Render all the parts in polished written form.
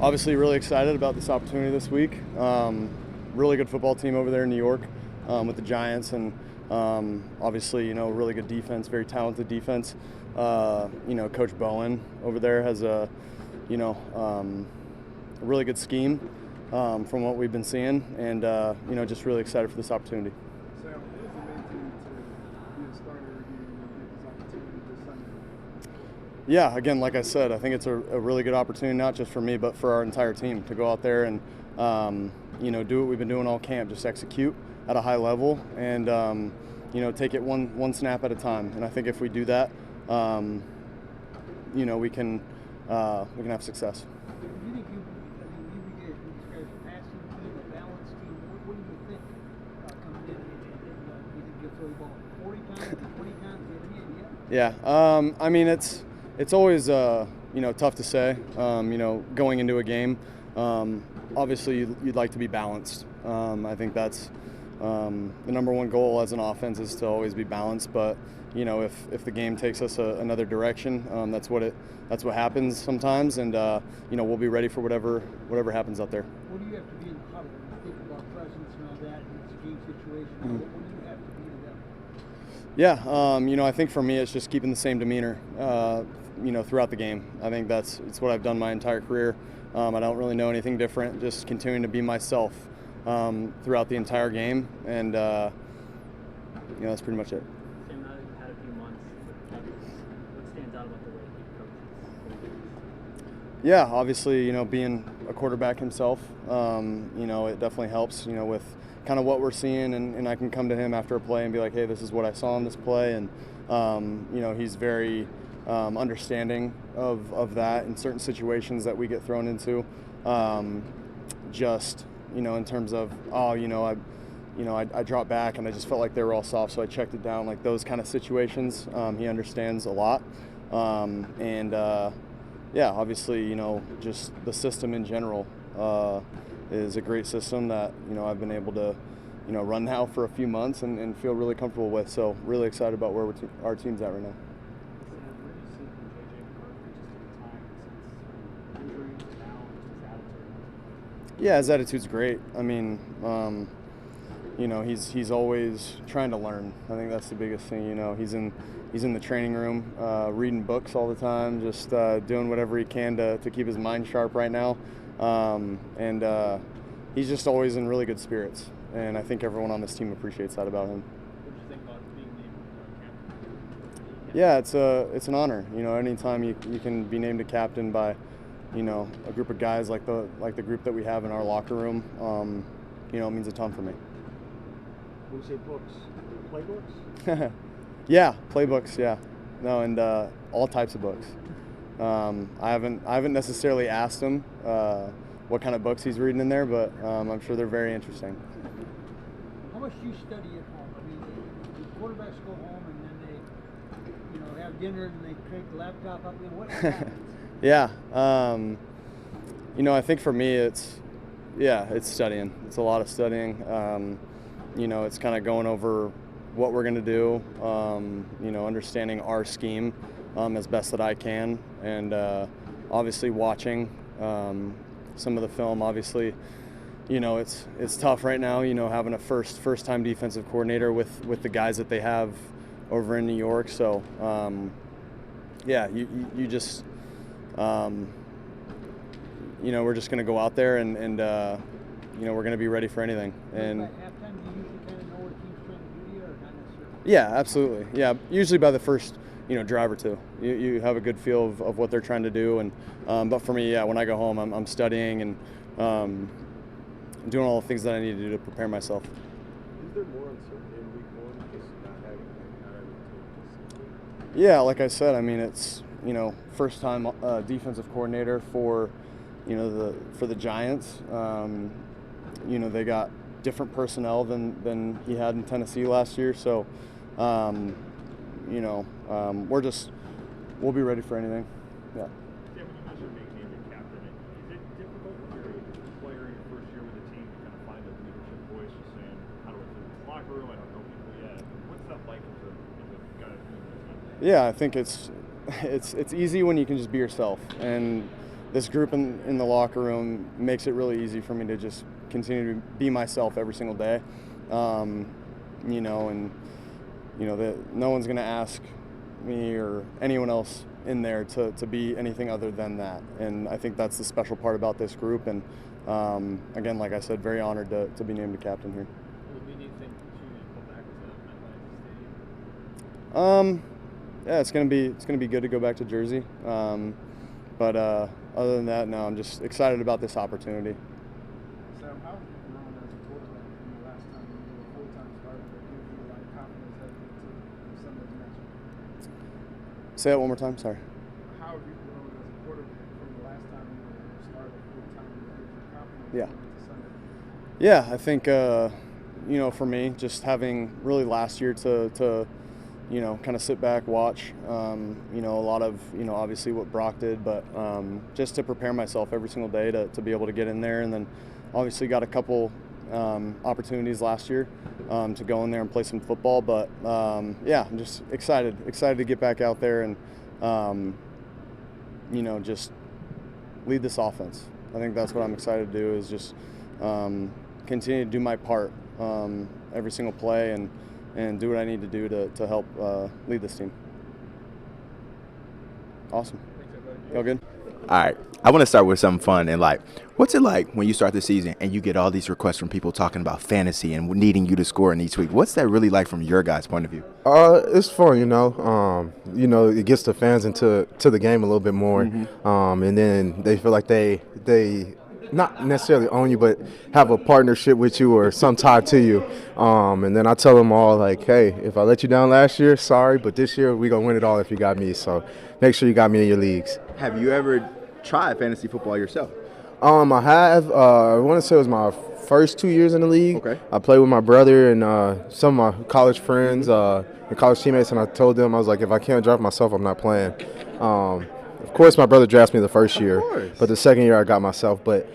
Obviously really excited about this opportunity this week. Really good football team over there in New York with the Giants, and obviously, really good defense, very talented defense. Coach Bowen over there has a really good scheme from what we've been seeing, and just really excited for this opportunity. Sam, what does it mean to be a starter again and get this opportunity this Sunday? Yeah, again, like I said, I think it's a really good opportunity, not just for me, but for our entire team to go out there and, do what we've been doing all camp, just execute at a high level and, take it one snap at a time. And I think if we do that, we can have success. Do you think you guys a passing team, a balanced team? What do you think coming in? Do you think you'll throw the ball 40 times, 20 times? Do you have any idea? Yeah. It's always tough to say. Going into a game, obviously you'd like to be balanced. I think that's the number one goal as an offense is to always be balanced. But if the game takes us another direction, that's what happens sometimes, and we'll be ready for whatever happens out there. What do you have to be in the huddle? When you think about presence and all that, and it's a game situation. What do you have to be to them? Yeah, I think for me it's just keeping the same demeanor, throughout the game. I think it's what I've done my entire career. I don't really know anything different. Just continuing to be myself throughout the entire game, and that's pretty much it. Sam, now that you've had a few months with Vikings, what stands out about the way he coaches? Yeah, obviously, being a quarterback himself, it definitely helps, with kind of what we're seeing, and I can come to him after a play and be like, hey, this is what I saw in this play, and, he's very understanding of that in certain situations that we get thrown into, in terms of, I dropped back and I just felt like they were all soft, so I checked it down, like those kind of situations. He understands a lot, obviously, just the system in general is a great system that, I've been able to, run now for a few months and feel really comfortable with. So really excited about where our team's at right now. Yeah, his attitude's great. I mean, he's always trying to learn. I think that's the biggest thing. He's in the training room, reading books all the time, just doing whatever he can to keep his mind sharp right now. He's just always in really good spirits, and I think everyone on this team appreciates that about him. What do you think about being named captain? Yeah, it's an honor. Anytime you can be named a captain by, a group of guys like the group that we have in our locker room, it means a ton for me. When you say books, playbooks? Yeah, playbooks. Yeah, no, and all types of books. I haven't necessarily asked him what kind of books he's reading in there, but I'm sure they're very interesting. How much do you study at home? I mean, the quarterbacks go home and then they, have dinner and they crank the laptop up. What happens? Yeah, I think for me it's studying. It's a lot of studying. It's kind of going over what we're going to do, understanding our scheme as best that I can, and obviously watching some of the film. Obviously, it's tough right now, having a first time defensive coordinator with the guys that they have over in New York. So, you just, we're just going to go out there and we're going to be ready for anything. And at halftime, do you usually kind of know what a team's trying to do to you, or not necessarily? Yeah, absolutely. Yeah, usually by the first drive or two, you have a good feel of what they're trying to do. And but for me, yeah, when I go home, I'm studying and doing all the things that I need to do to prepare myself. Is there more uncertainty in week one, just not having everything? Yeah, like I said, I mean, it's first time defensive coordinator for the Giants. They got different personnel than he had in Tennessee last year, so we'll be ready for anything. Yeah. Yeah, when you mentioned being named a captain, is it difficult when you're a player in your first year with the team to kind of find a leadership voice, just saying, how do I fit in the locker room? I don't know people yet. What's that like as a guy that's doing this? Yeah, I think it's easy when you can just be yourself, and this group in the locker room makes it really easy for me to just continue to be myself every single day. You know, and you know that no one's going to ask me or anyone else in there to be anything other than that. And I think that's the special part about this group. And again, like I said, very honored to be named a captain here. What made you think that you would go back to MetLife Stadium? Yeah, it's gonna be good to go back to Jersey. But other than that, no, I'm just excited about this opportunity. Sam, how have you grown as a quarterback from the last time you were a full-time starter that gives you a lot of confidence heading into Sunday's matchup? Say that one more time. Sorry. How have you grown as a quarterback from the last time you were a starter full-time that gives you confidence Yeah. heading into Sunday? Yeah, I think you know, for me, just having really last year to you know, kind of sit back, watch, you know, a lot of, you know, obviously what Brock did, but just to prepare myself every single day to be able to get in there. And then obviously got a couple opportunities last year to go in there and play some football. But yeah, I'm just excited to get back out there and, you know, just lead this offense. I think that's what I'm excited to do, is just continue to do my part every single play and do what I need to do to help lead this team. Awesome. Y'all good? All right, I want to start with something fun. And like, what's it like when you start the season and you get all these requests from people talking about fantasy and needing you to score in each week? What's that really like from your guys' point of view? It's fun, you know. You know, it gets the fans into the game a little bit more, and then they feel like they not necessarily own you, but have a partnership with you or some tie to you. And then I tell them all, like, hey, if I let you down last year, sorry, but this year we gonna win it all if you got me. So make sure you got me in your leagues. Have you ever tried fantasy football yourself? I have. I want to say it was my first 2 years in the league. Okay. I played with my brother and some of my college friends and college teammates, and I told them, I was like, if I can't draft myself, I'm not playing. Of course, my brother drafted me the first year, but the second year I got myself. But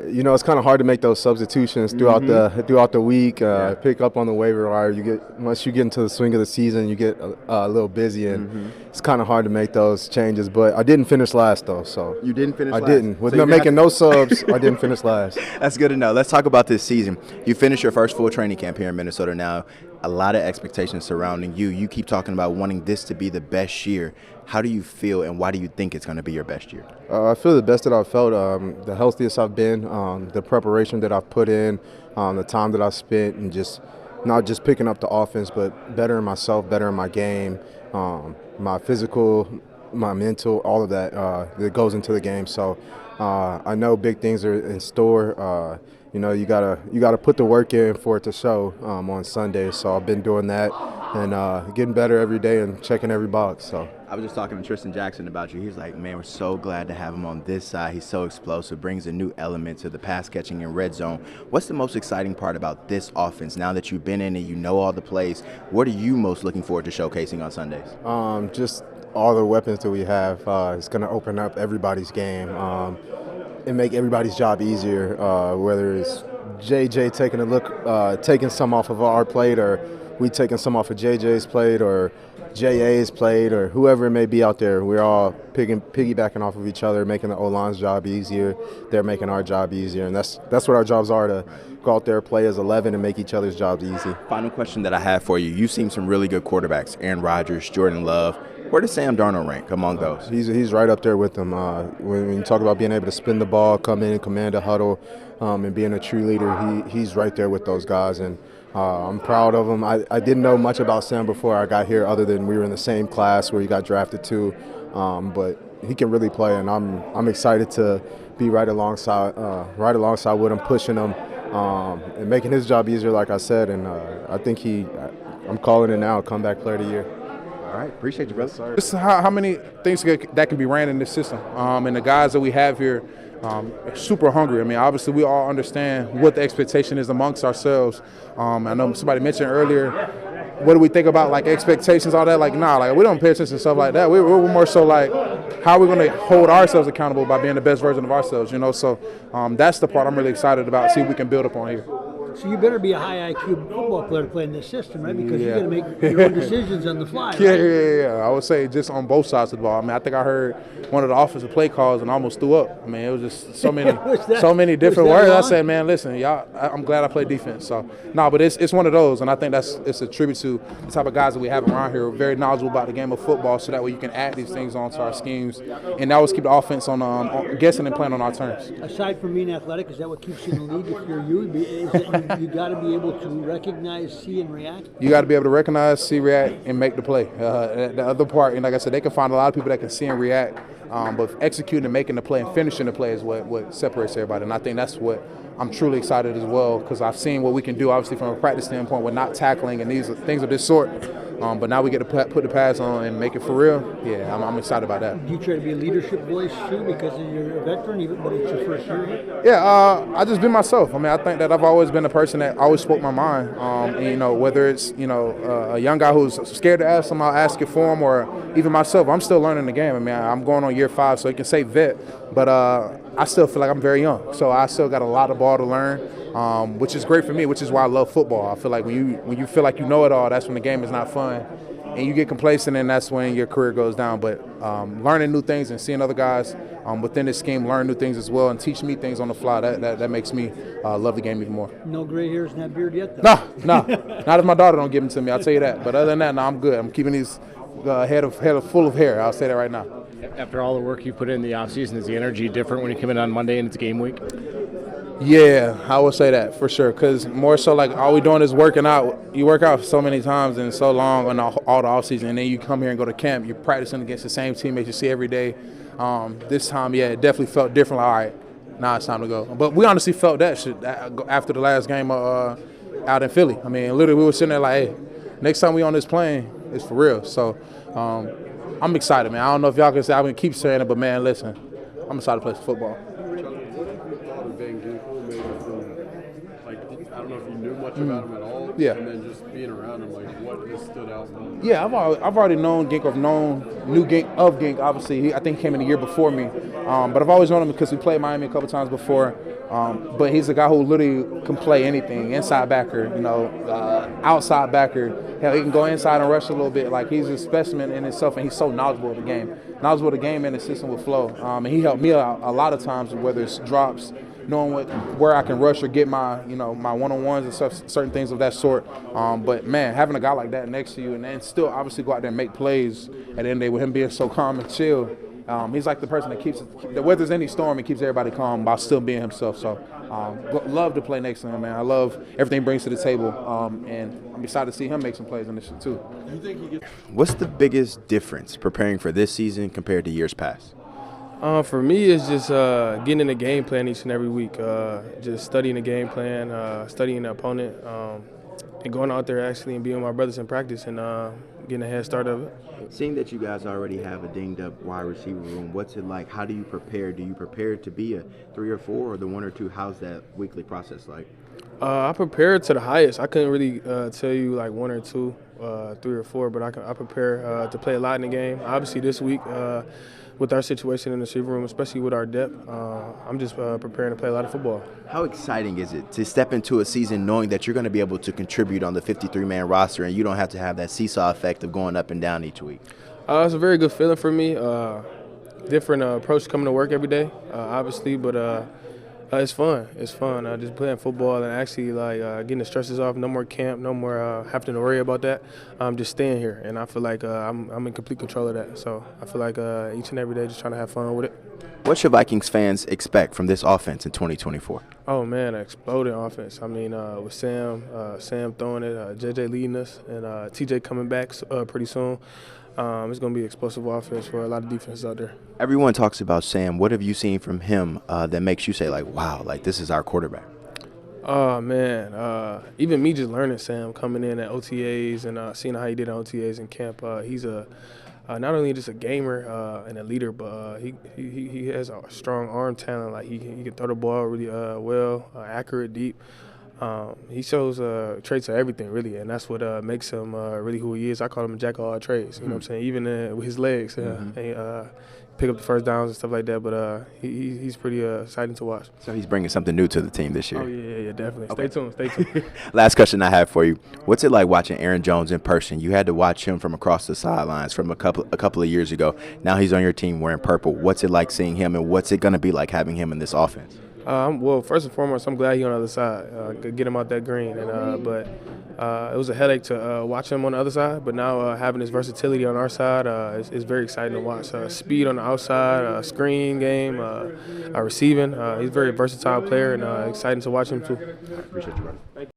you know, it's kind of hard to make those substitutions throughout the week. Pick up on the waiver wire. Once you get into the swing of the season, you get a little busy, and it's kind of hard to make those changes. But I didn't finish last though. So You didn't finish last? I didn't. With So making no subs, I didn't finish last. That's good to know. Let's talk about this season. You finished your first full training camp here in Minnesota now. A lot of expectations surrounding you. You keep talking about wanting this to be the best year. How do you feel, and why do you think it's going to be your best year? I feel the best that I've felt, the healthiest I've been, the preparation that I've put in, the time that I've spent, and just not just picking up the offense, but bettering myself, bettering my game, my physical, my mental, all of that that goes into the game. So I know big things are in store. You know, you gotta put the work in for it to show on Sunday. So I've been doing that and getting better every day and checking every box. So I was just talking to Tristan Jackson about you. He's like, man, we're so glad to have him on this side. He's so explosive, brings a new element to the pass catching and red zone. What's the most exciting part about this offense now that you've been in it, you know all the plays? What are you most looking forward to showcasing on Sundays? Just all the weapons that we have. It's going to open up everybody's game and make everybody's job easier, whether it's JJ taking a look, taking some off of our plate, or we taking some off of JJ's plate, or JA's plate, or whoever it may be out there. We're all piggybacking off of each other, making the O-line's job easier. They're making our job easier, and that's what our jobs are, to go out there, play as 11, and make each other's jobs easy. Final question that I have for you. You've seen some really good quarterbacks, Aaron Rodgers, Jordan Love. Where does Sam Darnold rank among those? He's right up there with them. When you talk about being able to spin the ball, come in and command a huddle, and being a true leader, he's right there with those guys. And I'm proud of him. I didn't know much about Sam before I got here, other than we were in the same class where he got drafted to. But he can really play, and I'm excited to be right alongside with him, pushing him, and making his job easier, like I said. And I think I'm calling it now, comeback player of the year. All right, appreciate you, brother. Just how many things that can be ran in this system, and the guys that we have here are super hungry. I mean, obviously we all understand what the expectation is amongst ourselves. I know somebody mentioned earlier, what do we think about like expectations, all that? Like, nah, like we don't pay attention to stuff like that. We're more so like, how are we going to hold ourselves accountable by being the best version of ourselves, you know? So that's the part I'm really excited about, see if we can build upon here. So you better be a high IQ football player to play in this system, right? Because you Yeah. got to make your own decisions on the fly. Yeah, right? yeah. I would say just on both sides of the ball. I mean, I think I heard one of the offensive play calls and I almost threw up. I mean, it was just so many, so many different words. I said, man, listen, y'all, I'm glad I played defense. So, no, but it's one of those, and I think it's a tribute to the type of guys that we have around here. We're very knowledgeable about the game of football, so that way you can add these things onto our schemes, and that always keep the offense on guessing and playing on our terms. Aside from being athletic, is that what keeps you in the league? If you're you, is that you got to be able to recognize, see, and react? You got to be able to recognize, see, react, and make the play. The other part, and like I said, they can find a lot of people that can see and react, but executing and making the play and finishing the play is what separates everybody. And I think that's what I'm truly excited as well, because I've seen what we can do, obviously, from a practice standpoint with not tackling and these things of this sort. But now we get to put the pads on and make it for real. Yeah, I'm excited about that. Do you try to be a leadership voice too, because you're a veteran, even but it's your first year? Yeah, I just been myself. I mean, I think that I've always been a person that always spoke my mind. And, whether it's a young guy who's scared to ask him, I'll ask it for him, or even myself. I'm still learning the game. I mean, I'm going on year 5, so you can say vet, but I still feel like I'm very young, so I still got a lot of ball to learn. Which is great for me, which is why I love football. I feel like when you feel like you know it all, that's when the game is not fun, and you get complacent, and that's when your career goes down. But learning new things and seeing other guys within this scheme learn new things as well and teach me things on the fly, that makes me love the game even more. No gray hairs in that beard yet, though? No, not if my daughter don't give them to me, I'll tell you that. But other than that, no, I'm good. I'm keeping these head full of hair, I'll say that right now. After all the work you put in the offseason, is the energy different when you come in on Monday and it's game week? Yeah, I would say that for sure, because more so like all we doing is working out. You work out so many times and so long on all the offseason, and then you come here and go to camp. You're practicing against the same teammates you see every day. This time, yeah, it definitely felt different. Like, all right, now it's time to go. But we honestly felt that shit after the last game out in Philly. I mean, literally we were sitting there like, hey, next time we on this plane, it's for real. So I'm excited, man. I don't know if y'all can say, I'm going to keep saying it, but, man, listen, I'm excited to play football. I don't know if you knew much about him at all. Yeah. And then just being around him, like, what has stood out? Yeah, I've already known Gink. I've knew Gink of Gink. Obviously, I think he came in a year before me. But I've always known him because we played Miami a couple times before. But he's a guy who literally can play anything, inside backer, outside backer. Hell, he can go inside and rush a little bit. Like, he's a specimen in himself, and he's so knowledgeable of the game. Knowledgeable of the game and the system with flow. And he helped me out a lot of times, whether it's drops, knowing where I can rush or get my my one-on-ones and stuff, certain things of that sort. But man, having a guy like that next to you and then still obviously go out there and make plays at the end of the day with him being so calm and chill, he's like the person that weathers any storm and keeps everybody calm while still being himself. So love to play next to him, man. I love everything he brings to the table, and I'm excited to see him make some plays in this shit too. What's the biggest difference preparing for this season compared to years past? For me, it's just getting in the game plan each and every week, just studying the game plan, studying the opponent, and going out there actually and being with my brothers in practice and getting a head start of it. Seeing that you guys already have a dinged-up wide receiver room, what's it like? How do you prepare? Do you prepare to be a 3 or 4 or the 1 or 2? How's that weekly process like? I prepared to the highest. I couldn't really tell you like 1 or 2, 3 or 4, but I prepare to play a lot in the game. Obviously this week, with our situation in the receiver room, especially with our depth, I'm just preparing to play a lot of football. How exciting is it to step into a season knowing that you're going to be able to contribute on the 53-man roster and you don't have to have that seesaw effect of going up and down each week? It's a very good feeling for me. Different approach coming to work every day, obviously, but it's fun. It's fun. Just playing football and actually getting the stresses off. No more camp. No more having to worry about that. I'm just staying here, and I feel like I'm in complete control of that. So I feel like each and every day just trying to have fun with it. What should Vikings fans expect from this offense in 2024? Oh man, an exploding offense. I mean, with Sam throwing it, JJ leading us, and TJ coming back pretty soon. It's going to be an explosive offense for a lot of defenses out there. Everyone talks about Sam. What have you seen from him that makes you say, like, wow, like this is our quarterback? Oh, man. Even me just learning Sam, coming in at OTAs and seeing how he did on OTAs in camp, he's not only just a gamer and a leader, but he has a strong arm talent. Like he can throw the ball really well, accurate, deep. He shows traits of everything, really, and that's what makes him really who he is. I call him a jack of all trades, you know what I'm saying? Even with his legs, pick up the first downs and stuff like that. But he's pretty exciting to watch. So he's bringing something new to the team this year. Oh yeah, definitely. Okay. Stay tuned. Last question I have for you: what's it like watching Aaron Jones in person? You had to watch him from across the sidelines from a couple of years ago. Now he's on your team wearing purple. What's it like seeing him, and what's it going to be like having him in this offense? Well, first and foremost, I'm glad he's on the other side. Get him out that green, but it was a headache to watch him on the other side. But now having his versatility on our side is very exciting to watch. Speed on the outside, screen game, receiving. He's a very versatile player, and exciting to watch him too. Appreciate you, brother.